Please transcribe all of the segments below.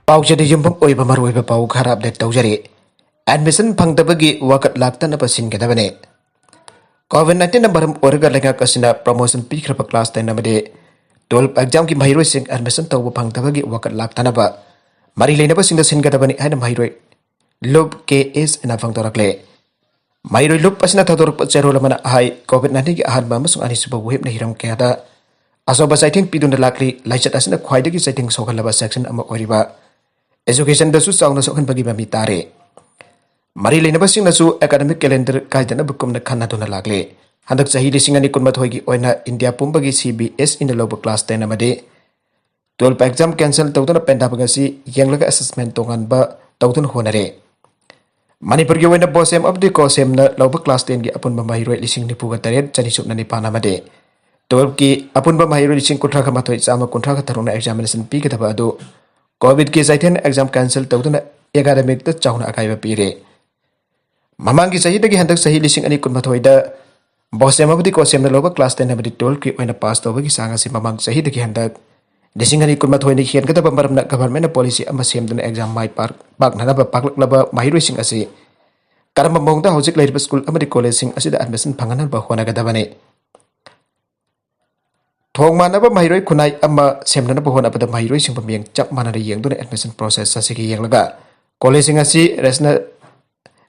पाउचेद युम्फम ओइबा मरुइबा पाउ खरा update तौजरी admission फंगदबगी वकत लाक्तन पसिनगदबने कोविड-19 मरम ओरगा लेगा कसिना प्रमोशन पीखरब क्लास 10 नमदे 12 एग्जाम की महिरोइ सिंह एडमिशन तौब फंगदबगी वकत लाक्तनबा मरी लेनब सिंह सिनगदबने हाइन महिरोइ लुप के एस एना फंगदोरकले महिरोइ लुप असना थदोरप चेरोलमना हाई कोविड-19 की अहनबा अमसुंग अनिसुबा वेबना हिरम केदा असोबा साइटिंग पिदुन लाकली लाइचत असना ख्वाइदगी साइटिंग सोखलबा सेक्शन अमा ओरिबा एजुकेशन दसु चाउना सोखनबगी ममी तारे मरी लेनबसिंगनसु एकेडमिक कैलेंडर कायदना बुकुमना खन्नादुना लागले हंदक चाही लिसिंग अनि कुनमाथोय की ओइना इंडिया पुंबगी CBS इन लोब क्लास 10 अमदे 12 एग्जाम कैंसल तौदना पेंडाबगसी यंगलगा असेसमेंट तोंगनबा तौदन होनरे मणिपुर की ओइना बोसेम ऑफ द कोसेमना लोब क्लास 10 की अपुनबा माहिरोय लिसिंग निपुगा तरेट चनिसुपना निपाना मदे 12 की अपुनबा माहिरोय लिसिंग कुंट्रा खमाथोय चामा कुंट्रा खतरुना एग्जामिनेशन पीगदबा अदु कोविड की साइथेन एग्जाम कैंसल तौदना एकाडेमिक द चाउना अकाइबा पीरे ममांगी सही दगी हंदक सही लिसिंग अनि कुनमाथोयदा बोसेम अबदी कोसेमना लोबा क्लास 10 अबदी 12 की ओइना पास तौबगी सांगासी ममांग सही दगी हंदक लिसिंग अनि कुनमाथोयनि हेनगदबा मरमना गवर्नमेंट पॉलिसी अमा सेमदना एग्जाम माइ पाकनबा पाकलकलबा माहिरोइसिंग असी करम मौंगदा हौजिक लेरिबा स्कूल अमदी कॉलेजसिंग असिदा एडमिशन फंगनबा होनगदबने थोंगमानबा माहिरोइ खुनाइ अमा सेमनबा होनबदा माहिरोइसिंग बमियंग चप मानना येंगदुना एडमिशन प्रोसेस असिगी येंगलगा कॉलेजिंग असी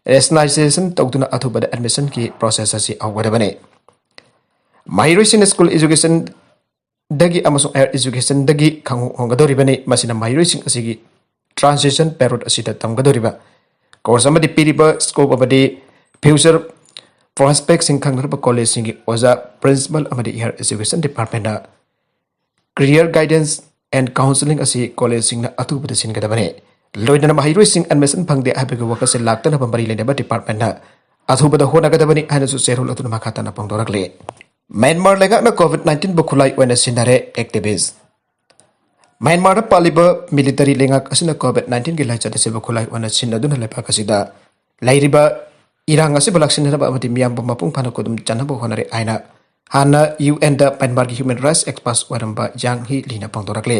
रेशनलाइजेशन तौदुना अथुबदा एडमिशन की प्रोसेस असी आवगदबने माहिरोइसिंग स्कूल एजुकेशन दगी अमसो एयर एजुकेशन दगी खंगु होंगदोरिबने मसिना माहिरोइसिंग असिगी ट्रांजिशन पेरियड असिदा तमगदोरिबा कोर्स अमदी पीरिबा स्कोप अमदी फ्यूचर प्रोस्पेक्ट सिंग खंगनबा कॉलेजिंग की ओजा प्रिंसिपल अमदी higher education department career guidance and counselling असी कॉलेजिंग अथुबदा सिनगदबने लोइदना माहिरोइसिंग एडमिशन फंगदे हाबेग वकसे लाक्तन बरी लेनबा डिपार्टमेंट अथुबदा होनगदबनी हाइनसु सेरुल अतुन मखातना पंगदोरकले म्यांमार लेगाकना कोविड-19 बुखुलाई ओइना सिनारे एक्टिविस्ट म्यांमार पालिबा मिलिटरी लेगाक असिना कोविड-19 की लाइचत से बुखुलाई ओइना सिनदुना लेपाक असिदा लाइरिबा इरांग असे बलाक्सिनबा अमति मियाम मपुंग फाना कोदुम चनबो होनरे आइना हाना UN दा म्यांमार की ह्यूमन राइट्स एक्सपर्ट ओरंबा यांग ही लीना पंगदोरकले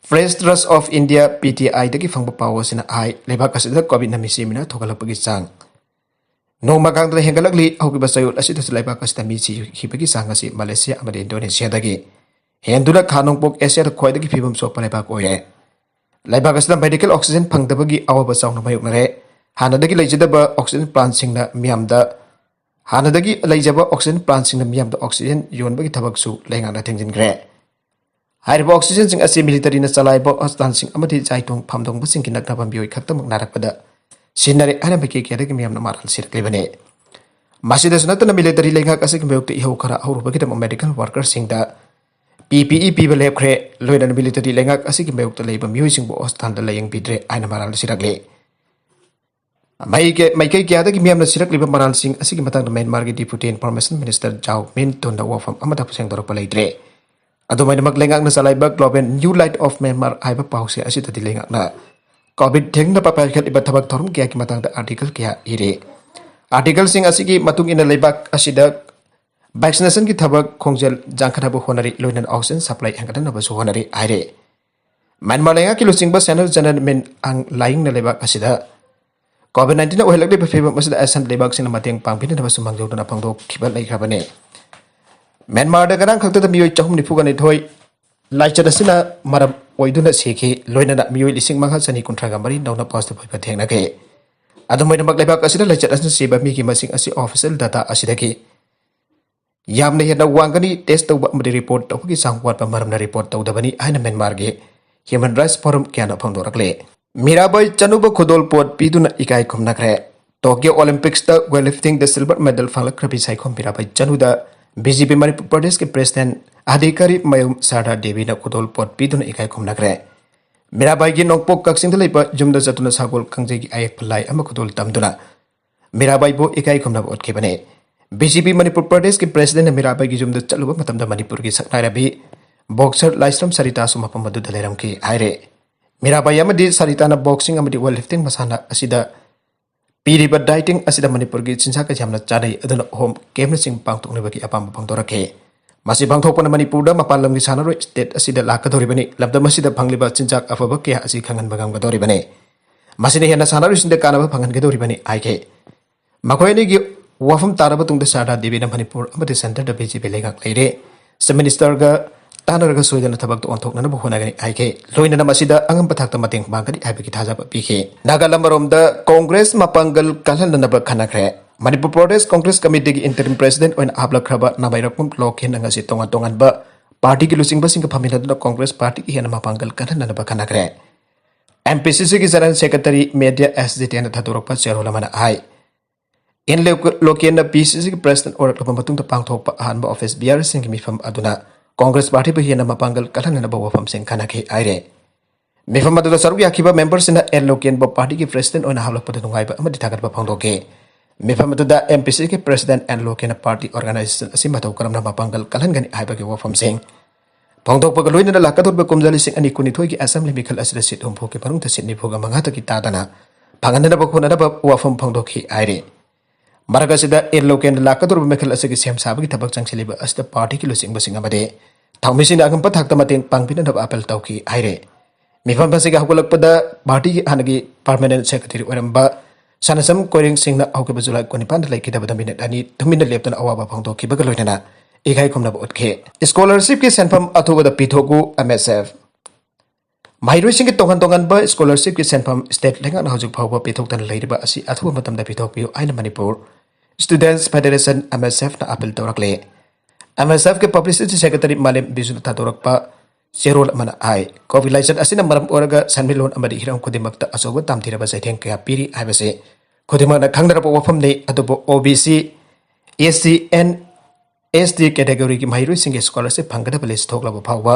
Press Trust of India PTI दगी फंगबा पावसिना आई लेबाक असिदा कोविड नमिसी मिना थोगलपगी चांग नोमा गांगद हेंगलकली हौगिबा चयुल असिदा लेबाक असिदा मिसी हिबगी चांग असि मलेशिया अमदि इंडोनेशिया दगी हेंदुला खानोंपोक एशिया द खोयदगी फिबम सोप लेबाक ओरे लेबाक असिदा मेडिकल ऑक्सीजन फंगदबगी अवबा चाउना मायुकनरे हानदगी लेजदबा ऑक्सीजन प्लांट सिंगना मियामदा हानदगी लेजबा ऑक्सीजन प्लांट सिंगना मियामदा ऑक्सीजन योनबगी थबकसु लेंगाना थेंजिनग्रे हाइरबा ऑक्सीजन सिंग असि मिलिटरी न चलाइबा अस्तान सिंग अमदि जाइतोंग फामदोंग सिंग की नकनाबा बियोय खक्तमक नारकपदा सिनरे आना बके केदगी मियामना मारल सिरकलेबने मासिदस नतन मिलिटरी लेंगा कसि मेउक्ति इहौ खरा औरबगी दम मेडिकल वर्कर सिंगदा PPE पीबा लेबख्रे लोइदन मिलिटरी लेंगा कसि मेउक्ति लेबा मियोय सिंगबो अस्तान द लेयंग बिद्रे आना मारल सिरकले माइके क्यादगी मियामना सिरकलेबा मारल सिंग असि की मतंग म्यांमार की deputy information minister Zaw Min तोंदा वफम अमदा पुसेंग दरप लेद्रे अदुमाइनमक लेंगाकना चलाइबा Global New Light of Myanmar हाइबा पाउसे असिदति लेंगाकना कोविड थेंगना पापाइखलिबा थबक थोरम क्या की मतंग आर्टिकल क्या इरे आर्टिकल सिंग असिगी मतुंग इन लेबाक असिदा वैक्सीनेशन की थबक खोंजेल जांखनाबो honorary लोइनन oxygen supply हेंगदनबसु honorary आइरे Myanmar लेंगा की लुसिंगबा सेनल जनरल मेन आंग लाइंग न लेबाक असिदा कोविड-19 ओहलकले फेबम असिदा एसन लेबाक सिंग मतेंग पांगबिनबसु मंगजौदना पंगदो खिबा लेखबने म्यांमार द गरांग खक्तदा मियोय चहुम निफुगा निथोय लाइचत असिना मरम ओइदुना सेखे लोइनना मियोय लिसिंग मंगा चनी कुंट्रागा मरी नौना पॉजिटिव होइबा थेंगनागे अदुमैना मक लेबाक असिदा लाइचत असिना सेबा मी की मसिंग असि ऑफिशियल डाटा असिदगी यामना हेना वांगनी टेस्ट तौबा अमदि रिपोर्ट तौबगी सांगवाटबा मरमना रिपोर्ट तौदबनी हाइना म्यांमार गे ह्यूमन राइट्स फोरम क्याना फंगदोरकले मीराबाई चनुबा खुदोल पोट पीदुना इकाई खुमनाखरे टोक्यो ओलंपिक्स द वेटलिफ्टिंग द सिल्वर मेडल फालक्रबी साइखोम मीराबाई चनुदा BJP मणिपुर प्रदेश के प्रेसिडेंट अधिकारी मयूम सारदा देवी ने खुदोल पोट पीदुना इकाई खुमनाखरे मीराबाई की नोंपोक कक्सिंग लेबा जुमदा जतुना सागोल खंगजेगी आयक फलाई अमा खुदोल तमदुना मीराबाई बो इकाई खुमना ओतखेबने BJP मणिपुर प्रदेश के प्रेसिडेंट मीराबाई की जुमदा चलुबा मतमदा मणिपुर की सकनाइराबी बॉक्सर लाइस्रम सरिता सुमपम मदुदा लेरमकी आइरे मीराबाई अमदि सरिताना बॉक्सिंग अमदि वेट लिफ्टिंग मसाना असिदा पीरिबा डाइटिंग असिदा मणिपुर की चिंसा का जामना चानै अदुना होम केमना सिंग पांगतोकनेबकी अपाम फंगदोरके Masi bangthokpana Manipurda mapalam gi sanaroi state asida lakadoribani labdam asida phangliba chinjak afaba kya asi khangan bagam gadoribani masine hena sanaroi sinde kanaba phangan gadoribani aike makoini gi wafam taraba tungda sada devi na Manipur amati center da BJP legak leire se minister ga tanarga soidana thabak to onthokna na bhona gani aike loina na masida angam pathakta mateng bangani aibagi thajaba pikhe nagalambarom da congress mapangal kalhan na ba khanakre Manipur Pradesh Congress Committee ki interim president oina abla khraba nabairakum lokhen ngasi tonga tongan ba party ki lusing basing ka phamina da Congress party ki hena mapangal kalhan na ba khanakre MPCC ki general secretary media SDT na thaturok pa cherola mana ai in lokien na PCC ki president orak lopam batung ta pangthok pa han ba office BR sing ki mifam aduna Congress party pa hena mapangal kalhan na ba wafam sing khanakhe aire mifam adu saruk yakhiba members na en lokien ba party ki president oina halok pa dungai ba amadi thagat ba phangdoke mifam adu da MPCC ki president and lokien party organization asim batau karam na mapangal kalhan gani ai ba ki wafam sing Pangdok pagaloy na lakatot ba kumjali sing ani kunitoy ki assembly mikal asida sit umpo ki parung ta sit ni phoga mangata ki tadana panganda na ba khona na ba wafam pangdok hi aire maraga sida er loken lakatot ba mikal asigi sem sabi ki tabak changsili ba asida party ki lusing basing amade thaumisin agam pathak ta mateng pangpina na ba apel taw ki aire mifam basiga hugulak pada party ki hanagi permanent secretary oramba sanasam koring sing na auke ba julai konipan lai ki da ba minute ani thumina leptan awaba pangdok ki bagaloy na ikai kumna botke scholarship ki senfam athuba da pithoku MSF Mahiru sing ki tongan ba scholarship ki senfam state lenga na hojuk phawba pithok tan leiriba asi athuba matam da pithok piu aina Manipur Students Federation MSF na appeal torakle MSF ke publicity secretary Malem Bisu Tatorak pa Serol mana ai COVID license asina maram oraga sanmilon amadi hiram khudimakta asoba tamthira ba saitheng kya piri aibase khudimana khangdara pa wafam nei adubo OBC SCN SD category ki mahiru sing scholarship phangada police thokla ba phawba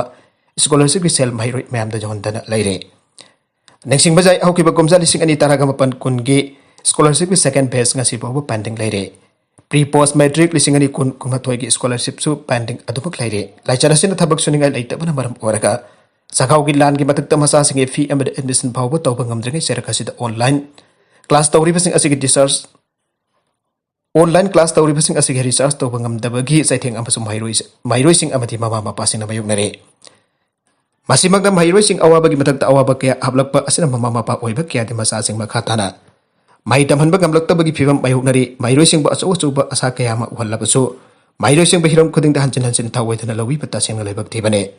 scholarship ki sel mahiru mayam da jon dana leire nengsing bajai hauki ba komjali sing ani taraga mapan kungi scholarship ki second phase ngasi phawba pending leire pre post matric lising ani kun kumathoi ki scholarship su pending adubak leire laichara sin thabak suningai leita bana maram oraga sakau ki lan ki matak tamasa sing fee amad admission phawba tawba ngamdrengai seraka sida online class tawri basing asigi research online class tawri basing asigi research tawba ngamdabagi saitheng amasum mairoi sing amati mama mapa sing na mayuknare masimagda mairoi sing awabagi matakta awaba kaya hablakpa asina mama mapa oiba kaya di masa sing makhatana mai tamhanba gamlakta bagi phibam mayuknari mairoi sing ba aso ba asa kaya ma wallabasu mairoi sing bahiram khuding da hanchin hanchin thawai thana lawi pata sing laibak thibane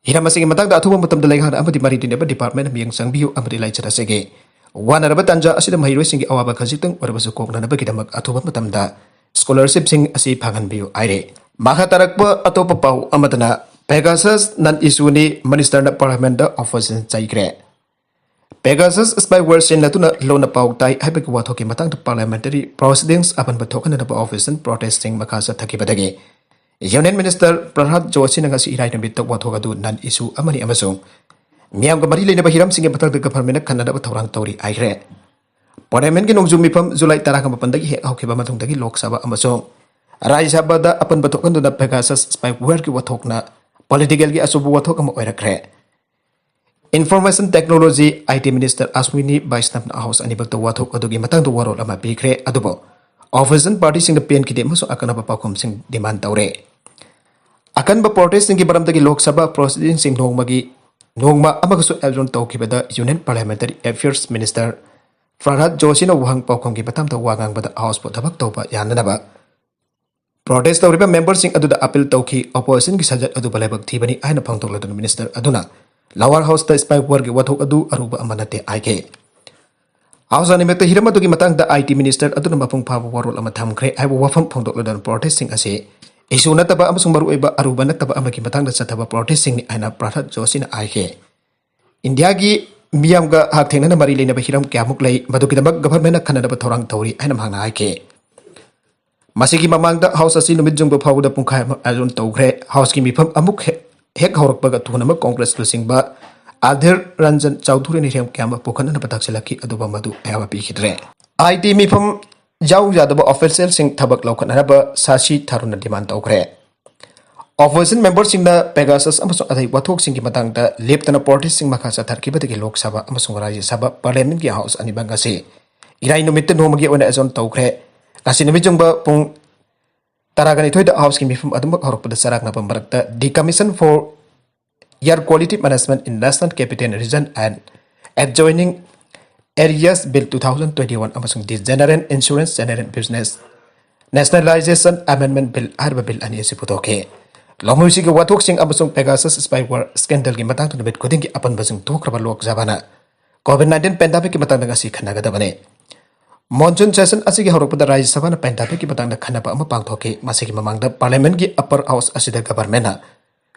hiram asigi matakda athuba matam da laiha amati mari din department miyang sangbiu amati laichara sege wana raba tanja asida mahiru sing awaba khajitang orabasu kokna na bagidamak athuba matamda scholarship sing asi phangan biu aire makha tarakpa atopa pau amatana Pegasus nan isuni minister na parliament da opposition chaigre Pegasus spyware sin latuna lona pau tai habek wathoki matang da parliamentary proceedings apan bathokan na ba opposition protesting makasa thakibadagi union minister Prahat Joshi ngasi irai na bitak wathoka du nan isu amani amasung Miam ka mari leina bahiram singe batak de government khanada ba thorang tori aigre parliament ki nongju mifam July 18 dagi he hauke ba matung dagi lok sabha amasong Rajya Sabha da apan batokan da Pegasus spyware ki wathokna political ki asubu wathok am oirakre information technology IT minister Aswini Vaishnav na house ani bakta wathok adugi matang do warol ama bikre adubo opposition party sing the pen ki de maso akana ba pakom sing demand tawre akan ba protest sing ki baram dagi lok sabha proceeding sing Nongma amagasu eljon tawkibada Union Parliamentary Affairs Minister Prahat Joshi na wahang pawkom ki batam ta wagang bada house po thabak tawba yanana ba protest tawriba members sing adu da appeal tawki opposition ki sajat adu balebak thibani aina phangtokla dun minister aduna lower house ta spy war ki wathok adu aruba amanate aike house ani mekta hiram adu ki matang da IT minister adu na mapung phawa warol ama thamkre aibu wafam phangtokla dun protesting ase isu nataba amasung maru oiba aruba nataba amaki matang da sataba protesting ni aina Prahat Joshi na aike India gi miyam ga hak thengna na mari leina ba hiram kyamuk lei madu ki damak government na khanada ba thorang tawri aina mangna aike Masigi mamang da house asi numit jung ba phawda pungkhai ajon tawgre house ki mifam amuk hek horak ba ga thuna ma congress lusing ba Adhir Ranjan Chowdhury ni rem kyama pokhan na patak selaki aduba madu ayawa pi khidre IT mifam Jau Yadaba official sing thabak laukan ba Sashi Tharuna demand tawgre opposition members sing na Pegasus amasung athai wathok sing ki matang da leptana party sing makha sa tharki badagi Lok Sabha amasung Rajya Sabha parliament ki house ani bangase irai numit no magi ona azon tawgre kasi numit jung ba pung Taragani Toy the House Kimi from Adamak Horpa the Sarak Napambarakta, the Commission for Air Quality Management in National Capital Region and adjoining areas Bill 2021 Amasung the General Insurance General Business Nationalization Amendment Bill Arba Bill and Yesiputoke. Lomusiki Watoxing Amasung Pegasus spyware scandal Gimatang to the bed coding upon Basing Tokrabalok Zavana. COVID-19 pandemic Matangasi Kanagadabane. Monsoon session asigi Horopada Rai Savana pandemic Matanga Kanapa Amapangtoke, Masiki among the Parliament upper house asida government.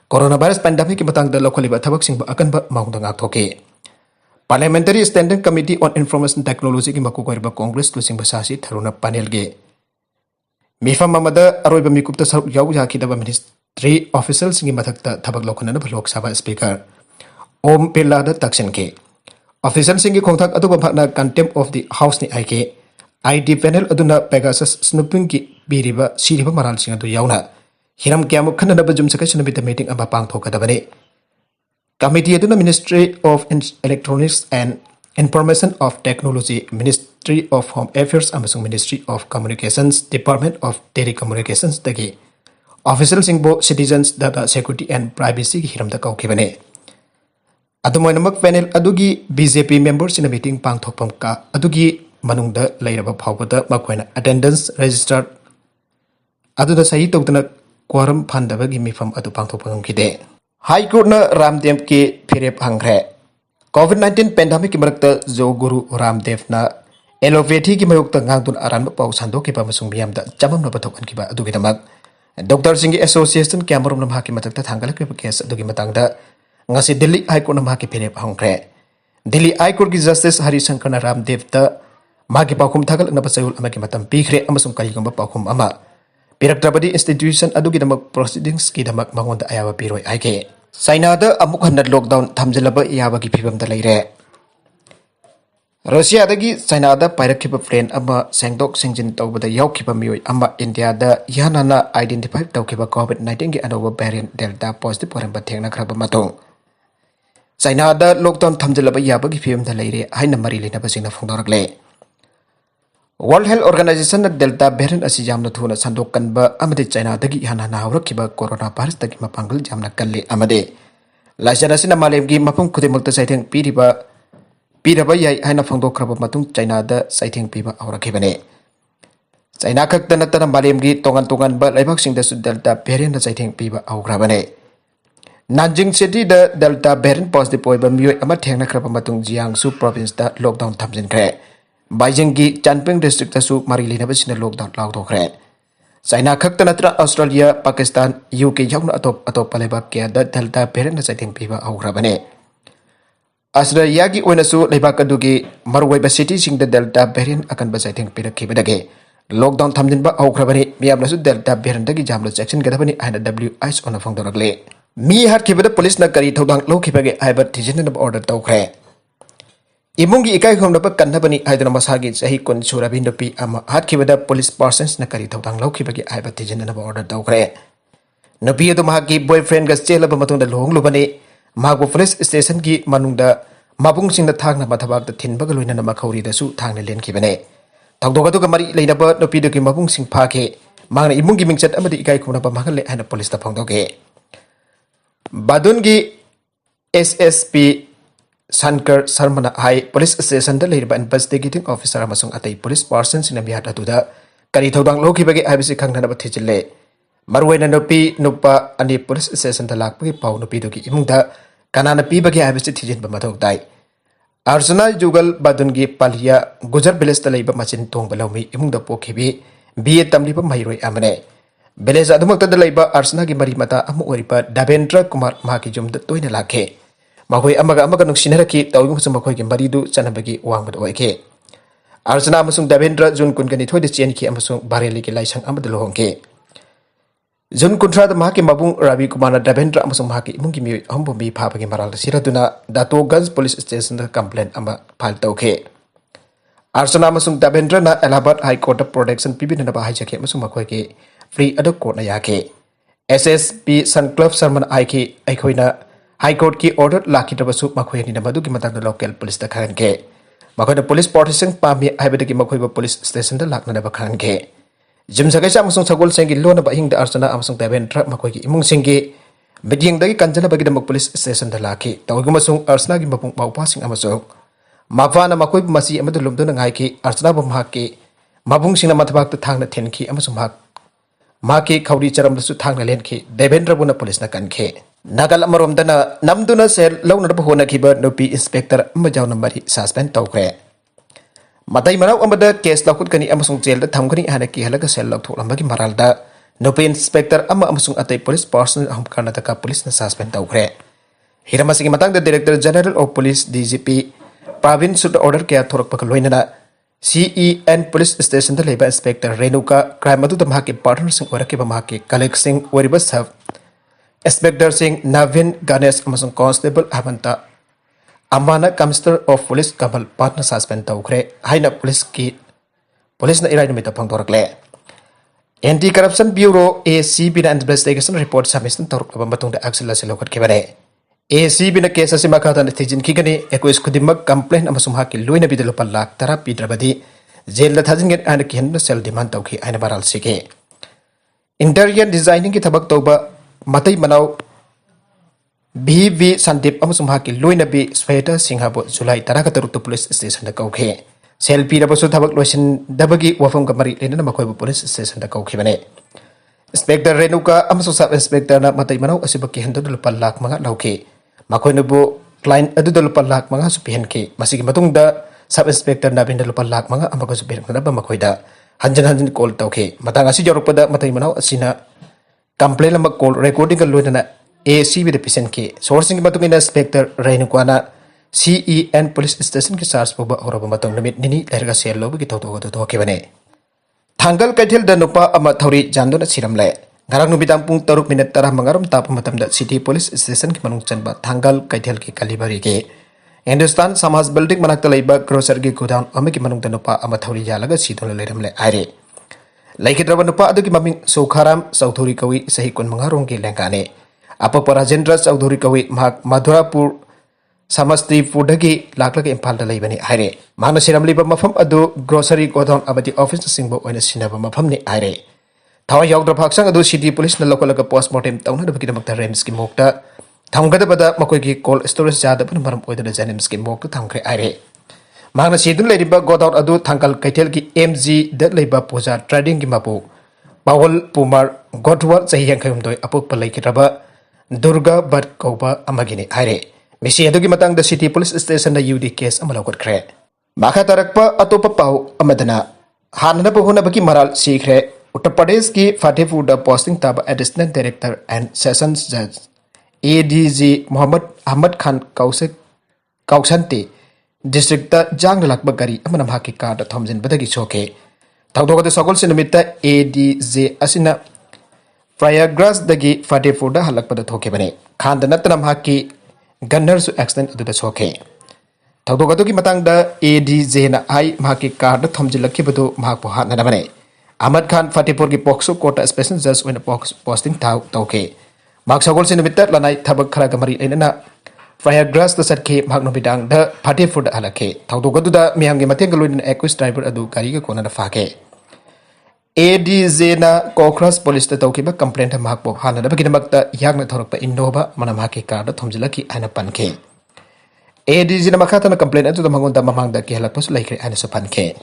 Coronavirus pandemic Matang the locally Bataboxing Akanba Mountain Toke. Parliamentary Standing Committee on Information Technology in Makukariba Congress to Simbasasi Taruna Panelge. Mifa Mamada Aroba Mikupta Yaki Ministry officials in Matakta Tabaklokan Lok Saba Speaker. Om Pilada Takshenke. Officials in contact Adobana contempt of the House ni Ike. ID panel Aduna Pegasus Snoopingi Biriba Siriba Maral Singa to Yauna. Hiram Kiamu Kanada Jum Sakation with the meeting about Pangtoka Dabane. Committee Aduna Ministry of Electronics and Information of Technology, Ministry of Home Affairs, Amazon Ministry of Communications, Department of Telecommunications, Dagi. Officials in both citizens, data security and privacy, Hiram the Kaukibane. Adumoinamak panel Adugi BJP members in a meeting Pangtokpamka, Adugi Manunda Lairaba Pawada Makwena attendance registered Aduda Saitokana Quorum Pandavagi me from Adu Pangtopamkide. High Court na Ramdev ke Pirep Hangre. COVID-19 pandemic Marakta Jo Guru Ramdev na Eloveti ki Mayukta Ngantun Aran Pau Sando ki Pamasung Biam da Jamam na Batokan Kiba Adugitamag. Dr. Singi Association Cameron ng Haki Matakta Tanggal ki Kes Adugimatang da Ngasi Delhi High Court ng Haki Pirep Hangre. Delhi High Court ki Justice Hari Shankar na Ramdev da Magi Paukum Tagal na Pasayul Amaki Matam Pikre Amasung Kaligamba Paukum Ama. Piraktrabadi institution adugi damak proceedings ki damak mangonda ayawa piroy aike. Sainada amuk hanad lockdown thamjalaba yawa ki phibam da leire. Russia dagi Sainada pairakhiba plane ama sengdok sengjin tawbada yaukhiba mioi ama India da yanana identify tawkhiba COVID-19 ki anoba variant Delta positive poramba thengna khraba matong. Sainada lockdown thamjalaba yawa ki phibam da leire haina mari lena basina phongdorakle. World Health Organization na Delta variant asi jamna thuna sandokan ba amade China dagi hana na hawrakiba coronavirus dagi mapanggal jamna kalle amade laisana sina malemgi mapum khudimakta saitheng piraba yai haina phangdokraba matung China da saitheng piba awrakibane China khakta natana malemgi tongan ba laibak singda su Delta variant na saitheng piba awgrabane Nanjing City da Delta variant positive oiba mioi ama thengna khraba matung Jiangsu province da lockdown thamjin kre Baijinggi Chanping district tasu marilina basina lockdown laudokre. China khakta natra Australia, Pakistan, UK yauna atop palebak kya da Delta variant na saitheng piba awgrabane. Australia gi oinasu lebak adugi marwaiba city sing da Delta variant akan ba saitheng pirakhibadage. Lockdown thamjin ba awgrabane miyamnasu Delta variant dagi jamlo section gadabani aina WIS ona phangdoragle. Mi hatkibada police na kari thodang lokhibage aiba tijinna order tawkre. Imungi ikai homnapa kannabani haidana masagi sahi kon surabi Nupi ama hatkibada police persons na kari tawtang laukibagi aiba tijinna order tawkre. Nupi adu mahagi boyfriend ga chelaba matungda longlubani mago police station gi manungda mabung singna thangna mathabak da thinbaga loina na makhauri da su thangna lenkibane. Thangdoga duga mari leinaba Nupi dugi mabung sing phake mangna imungi mingchat amadi ikai khomnapa mahale hana police ta phangdoge. Badungi SSP Shankar Sarmana High Police Station da leiriba investigating officer amasung atai police persons in bihat atuda kari thodang lokhibage aibisi khangna ba thijille marwaina Nupi nupa ani police station da lakpagi pau Nupi dogi imungda kanana pibage aibisi thijin ba mathok dai Arjuna Jugal Badungi Palia Gujar village da leiba machin tong balawmi imungda pokhibi BA tamliba mairoi amane village adumakta da leiba Arjuna gi mari mata amu oripa Davendra Kumar mahaki jumda toina lakhe Mahoi amaga nuksinaraki tawing sa makoy kimbaridu sanabagi Wangba Oike. Arjuna amasung Davendra Jun Kunkani Toy the Chienki amasung Bareli ki Laisang Amadalongke. Jun Kuntra the Maki Mabung Ravi Kumana Davendra amasung Maki Mungi Humbi Papa Maral Siraduna Dato Guns Police Station the complaint ama Paltoke. Arjuna amasung Davendra na Allahabad High Court of Protection Pibin na Bahajaki amasung Makoyke free adok court na yake. SSP Sun Club Sarman Aiki Aikoina High Court ki order laki tabasu makoy ni namadu ki matang local police da khan ke makoy police protection pami haibada ki makoy police station da lakna da bakhan ke Jimsagaisa amasung sagol sengi lona ba hingda arsana amasung tabendra makoigi imung singi Bejingdagi kanjana bagi damak police station dalaki tawagi masung arsana gi mapung paupasing amasung mafana makoi masi amadu lumdo na ngai ki arsana ba mahaki mabung singna matabak ta thangna thenki amasung mahaki khauri charam dasu thangna lenki Devendra buna police na kanke nagal amarom dana namduna sel lawna ba hona ki ba Nupi inspector amajaw number suspend tawkre Matai manau amada case lakut kani amasung jail da thamkani hana ki halaga sel lak tholam bagi maralda Nupi inspector ama amasung atai police person aham Karnataka police na suspend tawkre hiramasigi matang da director general of police DGP Pravin sud order kaya thorak pak loinana CEN police station da leba inspector Renuka crime adu da mahaki partner sing orake ba mahaki colleague sing wariba sab inspector sing Navin Ganesh amasung constable Avanta Amana Commissioner of Police Kamal partner suspend tawkre haina police na irai numita pangtorakle Anti Corruption Bureau ACB na investigation report submission torok ba matung da action la silokat kebare ACB na case asima ka tan thijin kigani equis kudimak complaint amasum hakil luina bidalo palak tara pidrabadi jail la thajin get an kihan sel demand tawki aina baral sike interior designing ki thabak tawba matai manau BV Sandip amasum hakil luina bi Sweta Singhabo July taraka taruk police station da kauke selfie da basu thabak loisin dabagi wafam kamari lena makoi police station da kauke bane inspector Renuka amasu sub inspector na matai manau asibaki hendo dul palak manga lauke makoi nubu client adu dul palak manga su pihenke masigi matung da sub inspector na bin dul palak manga amaka su pihen na ba makoi da hanjan call tauke matang asi jorukpada matai manau asina complaint lama call recording ka loina ACB the patient ke sourcing matung ina inspector Renuka CEN police station ki SARS boba horaba matong namit nini lerga sel lobi ki to ke bane tanggal kaithel da nupa ama thori jandona siramle garang nubidang pung 3 minute tara mangaram tap matam da city police station ki manung chanba tanggal kaithel ki kalibari ke Hindustan Samaj building manakta leiba grocer ki godown ami ki manung da nupa ama thori jalaga sidol leramle aire laikidraba nupa adu ki maming Sokharam Chowdhury kawi sahi kon mangarong ki lengkane apa Rajendra Chowdhury kawi Madhurapur Samastipurdagi laklaka Imphal da leibani aire mana siramliba mafam adu grocery godown abadi office singbo oina sinaba mafam ni aire thawa yawdra phaksang adu city police na lokalaga postmortem tawna da baki damakta rems ki mokta thamgada bada makoi ki cold storage jada ban maram oida janems ki mokta thamkre aire mana sidun leiba godown adu thangkal kaithel ki MG da leiba puja trading ki mapu Bawal Pumar Godwar sahi yankhayumdoi apok palai ki raba Durga Bhat Kauba amagini aire Misi adugi matang da city police station na UD case amalawat kre makha tarakpa atopa pau amadana hanna pohona baki maral sikre Uttar Pradesh ki Fatehpur da posting taba additional director and sessions judge ADG Muhammad Ahmad Khan Kausante district da jang lakba gari amana haki ka da thomjin badagi choke thawdoga da sagol sinamita ADG asina Prayagraj dagi Fatehpur da halakpa da thoke bane Khan da natnam haki Gunner su accident adu da soke thawdoga ki matang da ADJ na ai mahaki car da thomjilakki badu mahak po hatna bane Ahmad Khan Fatehpur ki Pokso Court special judge when posting tauke mak sagol sin bitter lanai thabak khara gamari enana Prayagraj da satke mahak no bidang da Fatehpur da halake thawdoga da miyang ge mateng galwin equus driver adu gari ga kona da fake ADJ na Kokras police da taukiba complaint mahak po hana da bagi makta yagna thorakpa Innova mana mahaki car da thomjilaki aina panke ADJ na makata na complaint atu da mangonda mamang da ki halapos laikre aina so panke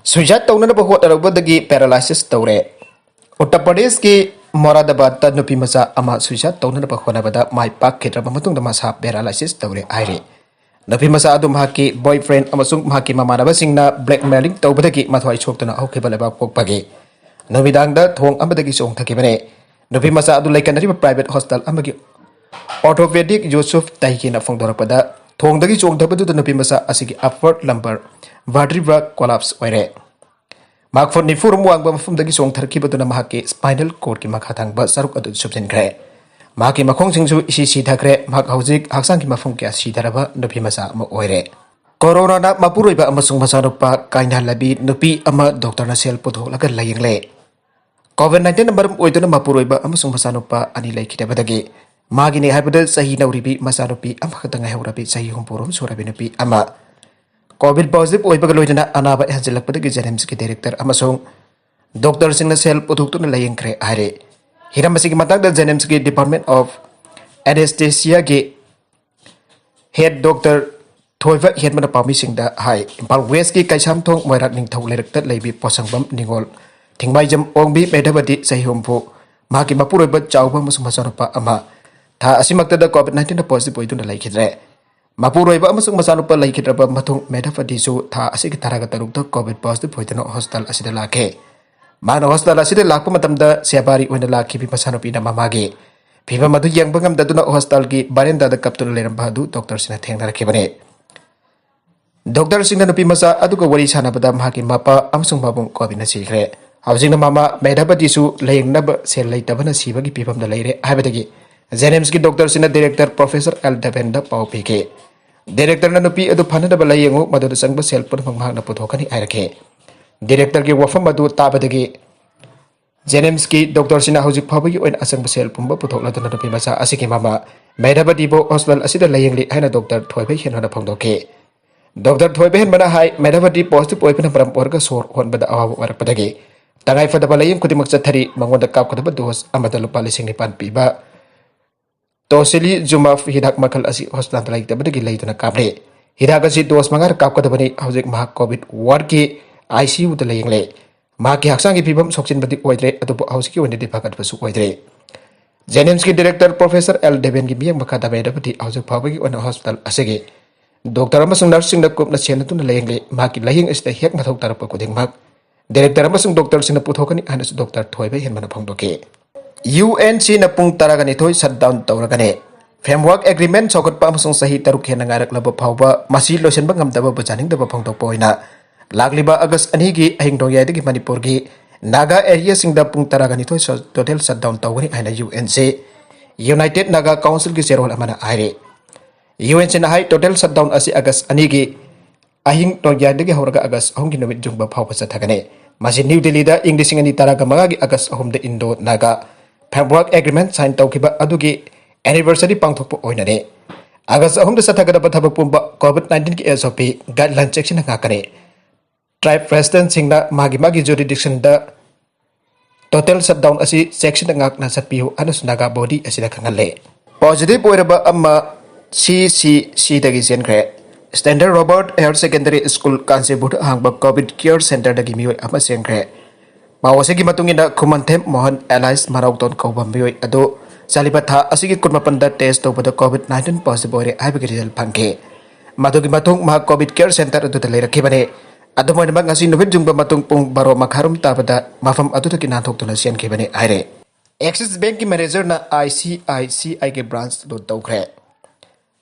sujat tawna na bahot araba dagi paralysis toure Uttar Pradesh ki Moradabad ta Nupi masa ama sujat tawna na bahona bada mai pak khitra matung da masa paralysis toure aire Nupi masa adu mahaki boyfriend amasung mahaki mamanaba singna blackmailing tawbadagi mathwai choktuna auke balaba pokpage Nubidang da thong amadagi song thakibane Nupi masa adu laikanari private hostel amagi orthopedic Yusuf Taiki na phongdorakpada thong dagi chongthabdu da Nupi masa asigi upper lumbar vertebra collapse oire makfor ni furum Wangba Mfmdagi song tharkibadu na mahaki spinal cord ki makhathang ba saruk adu subjin kre mahaki makhong singsu isi thakre mak haujik haksang ki mafung kya sidaraba Nupi masa ma oire corona na mapuroiba amasung masarupa kaina labi Nupi ama doctor na sel putho laga layengle COVID-19 number oiduna mapuroiba amasung masanupa ani laikidabadagi magini haibada sahi nauribi masanupi amakatanga haurabi sahi humpurum surabi Nupi ama COVID positive oibaga loidana anaba hanjilakpadagi janems ki director amasung doctor sing na sel puthuk tu na layeng kre are hiram asigi matang da jenems ki department of anesthesia ki head doctor thoiva head mana pami sing da hai impal west ki kaisam thong moirak ning thau lerak tat leibi posangbam ningol thingbai jam ongbi medhabati sahihumpu maki mapuroi ba chawba musum masarapa ama tha asimakta da covid 19 da positive oitu na laikhidre mapuroi ba musum masarupa laikhidraba mathung medhabati su tha asigi taraga taruk da covid positive hoitano hospital asida lakhe mana hospital asida lakpa matamda sebari oina lakhi bi masanupi na mamage phiba madu yang bangam daduna hospital ki barenda da kaptun leram badu doctor sina thengna rakhibane doctor singna nupi masa aduga wari sana bada mahaki mapa amsung babung covid na sikre housing na mama medhabati su layeng nab sel leitabana sibagi pipam da leire habadagi jenems ki doctor sina director professor L Devenda pau pike director na nupi adu phana da layengu madu sangba sel pur mangmang na puthokani airake director ki wafam madu tabadagi jenems ki doctor sina hojik phabagi oin asangba sel pumba puthokla da nupi masa asiki mama medhabati bo hospital asida layengli haina doctor thoibai henna phangdoke doctor thoibai hen bana hai medhabati positive oipana param orga sor hon bada awa warakpadagi tangai fada balayeng kudimak chathari mangonda kap kadaba dos amada lupa lising nipan piba tosili jumaf hidak makal asi hospital laik tabadagi laituna kabre hidak asi dos mangar kap kadabani hojik mah covid ward ki ICU da layengle ma ki haksang ki pibam sokchin badi oidre adu hausi ki wonde dipakat basu oidre jenems ki director professor L Deven ki biyang makada medhabati hojik phawagi on hospital asege doctor amasung nursing da kop na chena tun layengle ma ki layeng asida hek mathau tarapa koding mak director amasung doctor sina puthokani hanas doctor thoibai hen mana phangdoke UNC na pung taragani thoi shutdown tawragane framework agreement sokot pa amasung sahi taruk hen ngarak laba phawba masi losen ba ngamdaba bajaning daba phangdok poina lagliba august ani gi ahing dong yai dagi manipur gi naga area singda pung taragani thoi total shutdown tawani aina UNC United Naga Council gi serol amana aire UNC na hai total shutdown asi august ani gi ahing dong yai dagi horaga august ahong gi nomit jungba phawba chathagane masi New Delhi da English ngani taraga magagi august ahom de Indo Naga framework agreement sign tawkiba adugi anniversary pangthokpo oinane august ahom da chathagada bathabak pumba covid 19 ki SOP guideline section ngakane tribe president singna magi jurisdiction da total shutdown asi section ngak na satpiu anus naga body asida khangale positive oiraba amma CCC dagi senkre Standard Robert Higher Secondary School Kansebut hangba COVID Care Center dagi mioi ama senkre mawasegi matungina Khumanthem Mohan Elias Marauton kauba mioi ado salipatha asigi kurmapanda test tobada COVID 19 positive ore aibagi result phangke madugi matung ma COVID Care Center adu da leirakibane adomoy namag ngasi nubit jungba matung pung baro makharum tabada mafam adu da kinanthok tuna sian khibane aire Axis Bank ki manager na ICICI ke branch do tawkre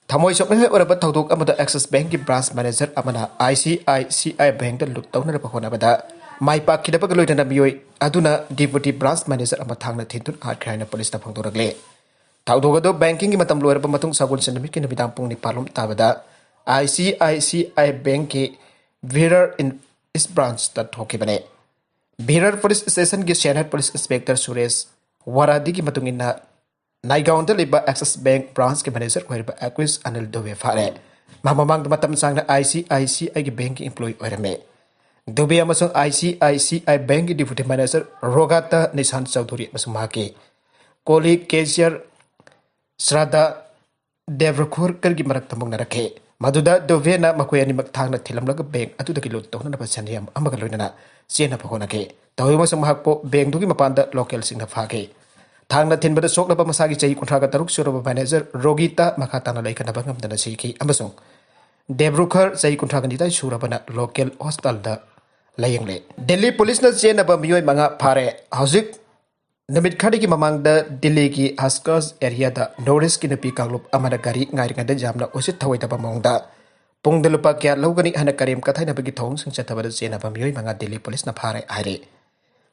thamoi sokne oraba thodok amada Axis Bank ki branch manager amana ICICI Bank da lut tawna ba hona bada mai pa khidaba ga loitana bioi aduna deputy branch manager ama thangna thintun at khraina police na phangdoragle tawdoga do banking ki matam loiraba matung sagun senami ki nabidang pung ni palum tabada ICICI Bank ki Virar in is branch da thokibane Virar police station ki senior police inspector Suresh Waradi ki matung inna Naigaon da liba Axis Bank branch ke manager oirba Aquis Anil Dove fare mamamang matam sangna ICICI ki bank employee oirame Dove amasung ICICI Bank ki deputy manager Rogata Nishan Chaudhuri amasung mahaki colleague cashier Srada Devrakhur ki marak tamong narakhe maduda Dove na makoi animak thangna thilamlaga bank atudagi lut tawna ba saniam amaga loinana chena phonake tawi masung mahakpo bank dugi mapanda local singna phage thangna thinbada soklaba masagi chai kontraga taruk suraba manager Rogita makhatana laikana bangam dana siki amasung Devrukhar chai kontraga ni tai surabana local hospital da layengle Delhi police na chena ba mioi manga phare hauzik namit khadi ki mamang da Delhi ki Haskars area da Norris ki napi kanglup amada gari ngairinga da jamna osit thawai da bamong da pung de lupa kya logani hana karim kathai na bagi thong sing chathabada chena ba mioi manga Delhi police na phare aire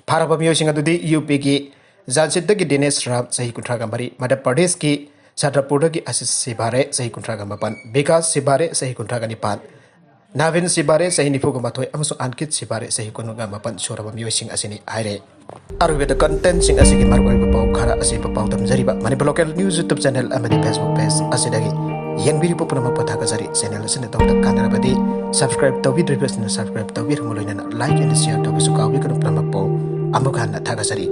phara ba mioi singa dudi UP ki Jansit dagi Dinesh Ram sahi kuntraga mari Madhya Pradesh ki Chadrapur dagi Asis Sibare sahi kuntraga mapan Vikas Sibare sahi kuntraga nipan Navin Sibare sahi nipuga mathoi amasung Ankit Sibare sahi kuntraga mapan suraba mioi sing asini aire arubeda content sing asigi marwai bapau khara asi bapau damjariba Manipur local news YouTube channel amadi Facebook page asidagi yangbiri po punama pathaga jari channel asina tawda kanarabadi subscribe tawbi dribasna subscribe tawbi rumuloina like and share tawbi sukawi kanu punama po ꯑꯃꯨꯛ ꯍꯟꯅ ꯊꯥꯒꯠꯆꯔꯤ꯫